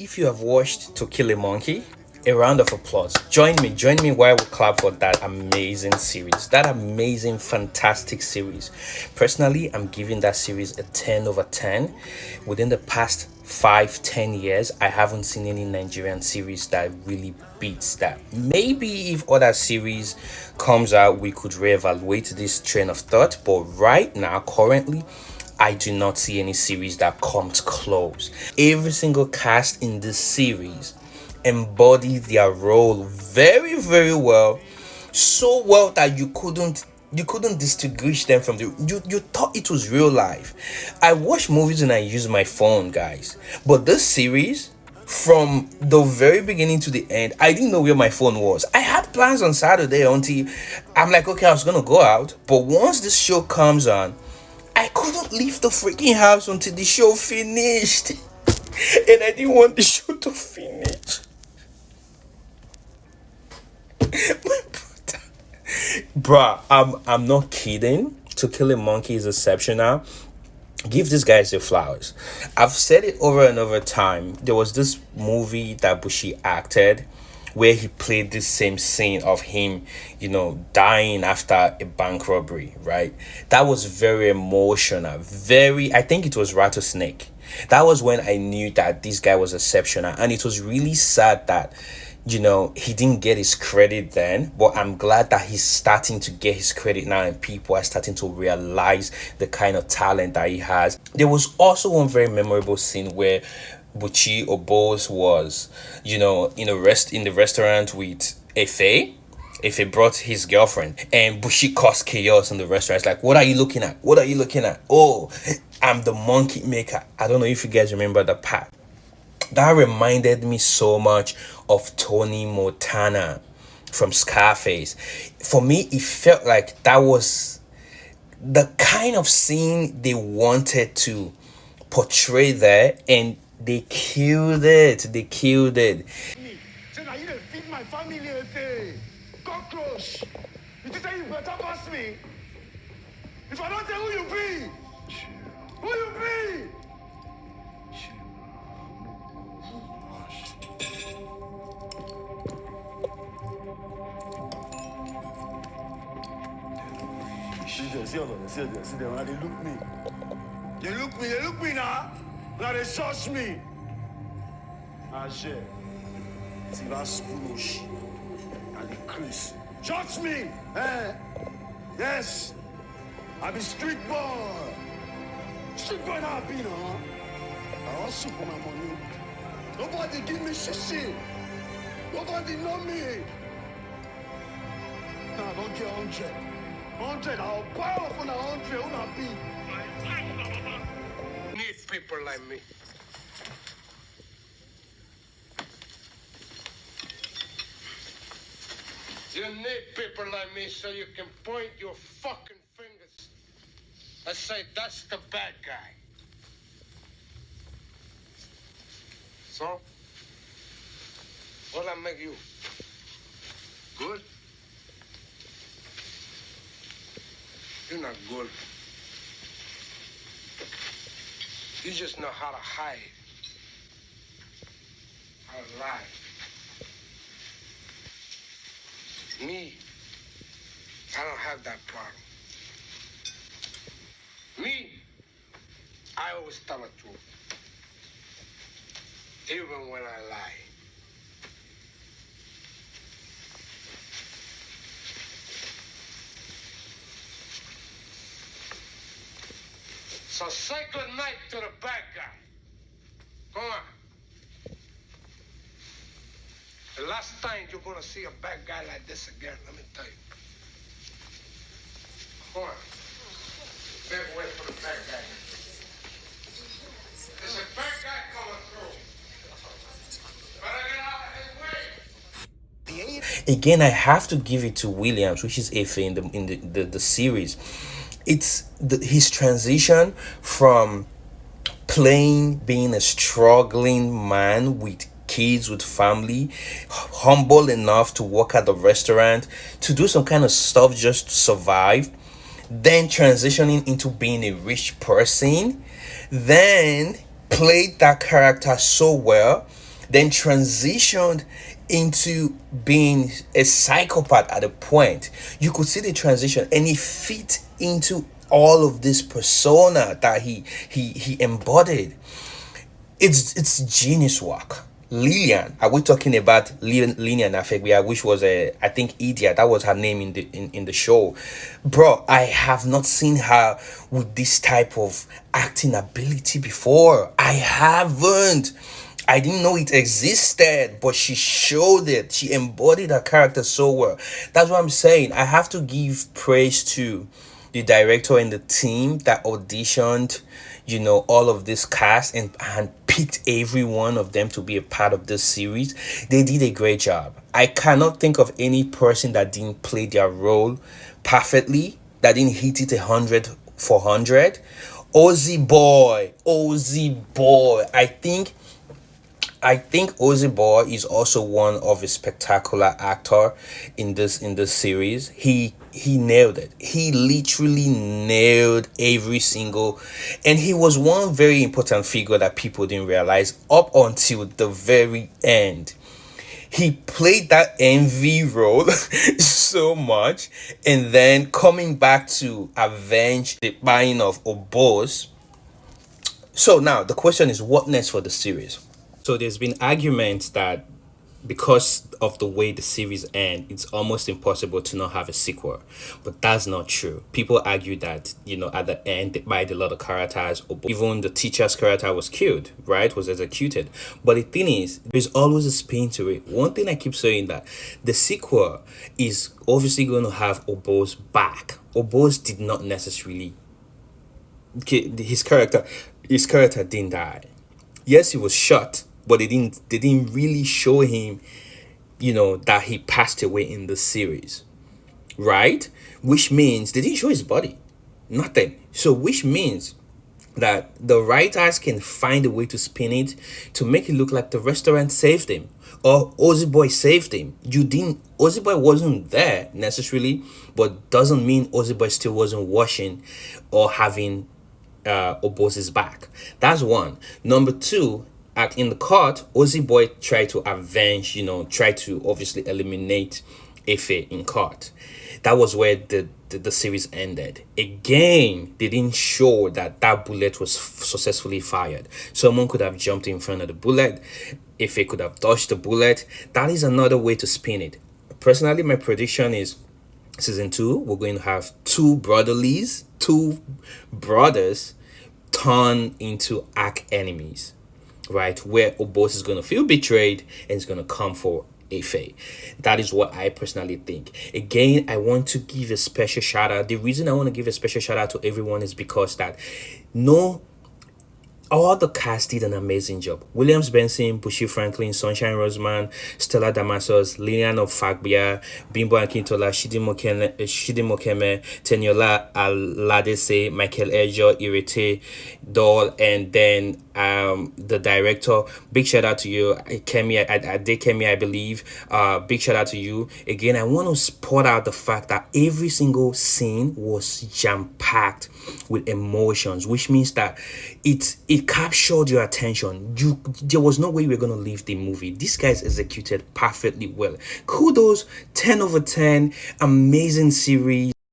If you have watched To Kill a Monkey, a round of applause. Join me while we clap for that amazing series, that amazing, fantastic series. Personally, I'm giving that series a 10 over 10. Within the past 5, 10 years, I haven't seen any Nigerian series that really beats that. Maybe if other series comes out, we could reevaluate this train of thought. But right now, currently, I do not see any series that comes close. Every single cast in this series embodied their role very, very well. So well that you couldn't distinguish them from the you thought it was real life. I watch movies and I use my phone, guys. But this series, from the very beginning to the end, I didn't know where my phone was. I had plans on Saturday until I'm like, okay, I was gonna go out. But once this show comes on, I couldn't leave the freaking house until the show finished. And I didn't want the show to finish. My brother. Bruh, I'm not kidding. To Kill a Monkey is exceptional. Give these guys their flowers. I've said it over and over time. There was this movie that Bushi acted where he played this same scene of him, dying after a bank robbery, right? That was very emotional. Very, I think it was Rattlesnake. That was when I knew that this guy was exceptional. And it was really sad that he didn't get his credit then, but I'm glad that he's starting to get his credit now and people are starting to realize the kind of talent that he has. There was also one very memorable scene where Buchi Obos was, in the restaurant with Efe. Efe brought his girlfriend and Bushi caused chaos in the restaurant. It's like, what are you looking at? What are you looking at? Oh, I'm the monkey maker. I don't know if you guys remember the part. That reminded me so much of Tony Montana from Scarface. For me, it felt like that was the kind of scene they wanted to portray there, and they killed it. They killed it. Say now you dey feed my family say cockroach. You think say you better pass me? If I don't tell who you be, who you be? See them, now they look me. They look me now. Now they search me. Ajay, see that sploosh and the Chris. Judge me, eh? Yes, I be street boy. Street boy now I be now. I hustle for my money. Nobody give me shit. Nobody know me. Now I don't get 100. 100, I'll buy off on 100. Who not be? Need people like me. You need people like me so you can point your fucking fingers and say, that's the bad guy. So, what'll I make you? Good? You're not good. You just know how to hide, how to lie. Me, I don't have that problem. Me, I always tell the truth, even when I lie. So say good night to the bad guy. Come on. The last time you're gonna see a bad guy like this again, let me tell you. Come on. Make way for the bad guy. There's a bad guy coming through. Better get out of his way. Again, I have to give it to Williams, which is Efe in the series. It's his transition from being a struggling man with kids, with family, humble enough to work at the restaurant, to do some kind of stuff just to survive, then transitioning into being a rich person, then played that character so well then transitioned into being a psychopath at a point. You could see the transition, and he fit into all of this persona that he embodied. It's genius work. Lillian, are we talking about Lillian Afegbia, which was a, I think, idiot? That was her name in the show, bro. I have not seen her with this type of acting ability before. I haven't. I didn't know it existed, but she showed it. She embodied her character so well. That's what I'm saying. I have to give praise to the director and the team that auditioned, all of this cast and picked every one of them to be a part of this series. They did a great job. I cannot think of any person that didn't play their role perfectly, that didn't hit it 100 for 100. Ozzy boy. I think Ozzy Boy is also one of a spectacular actor in this series. He nailed it. He literally nailed every single, and he was one very important figure that people didn't realize up until the very end. He played that envy role so much, and then coming back to avenge the buying of Obos. So now the question is, what next for the series? So there's been arguments that because of the way the series ends, it's almost impossible to not have a sequel. But that's not true. People argue that, at the end, they died a lot of characters. Or even the teacher's character was killed, right? Was executed. But the thing is, there's always a spin to it. One thing I keep saying that the sequel is obviously going to have Obo's back. Obo's did not necessarily... Okay, his character didn't die. Yes, he was shot, but they didn't really show him, that he passed away in the series, right? Which means they didn't show his body, nothing. So which means that the writers can find a way to spin it to make it look like the restaurant saved him or Ozzy Boy saved him. Ozzy Boy wasn't there necessarily, but doesn't mean Ozzy Boy still wasn't watching or having Obosi's back. That's one. Number two, in the court, Ozzy Boy tried to avenge, tried to obviously eliminate Efe in court. That was where the series ended. Again, they didn't show that bullet was successfully fired. Someone could have jumped in front of the bullet. Efe could have dodged the bullet. That is another way to spin it. Personally, my prediction is season 2, we're going to have two brothers turn into arch enemies, right? Where Obos is going to feel betrayed and is going to come for Efe. That is what I personally think. Again, I want to give a special shout out. The reason I want to give a special shout out to everyone is because that all the cast did an amazing job. Williams Benson, Bushi Franklin, Sunshine Roseman, Stella Damasos, Lillian of Fagbia, Bimbo Akintola, Shidi Mokeme, Teniola Aladese, Michael Ejo, Irete, Doll, and then the director. Big shout out to you, Kemi, I believe. Big shout out to you. Again, I want to spot out the fact that every single scene was jam-packed with emotions, which means that it captured your attention. There was no way we were going to leave the movie. These guys executed perfectly well. Kudos, 10 over 10, amazing series.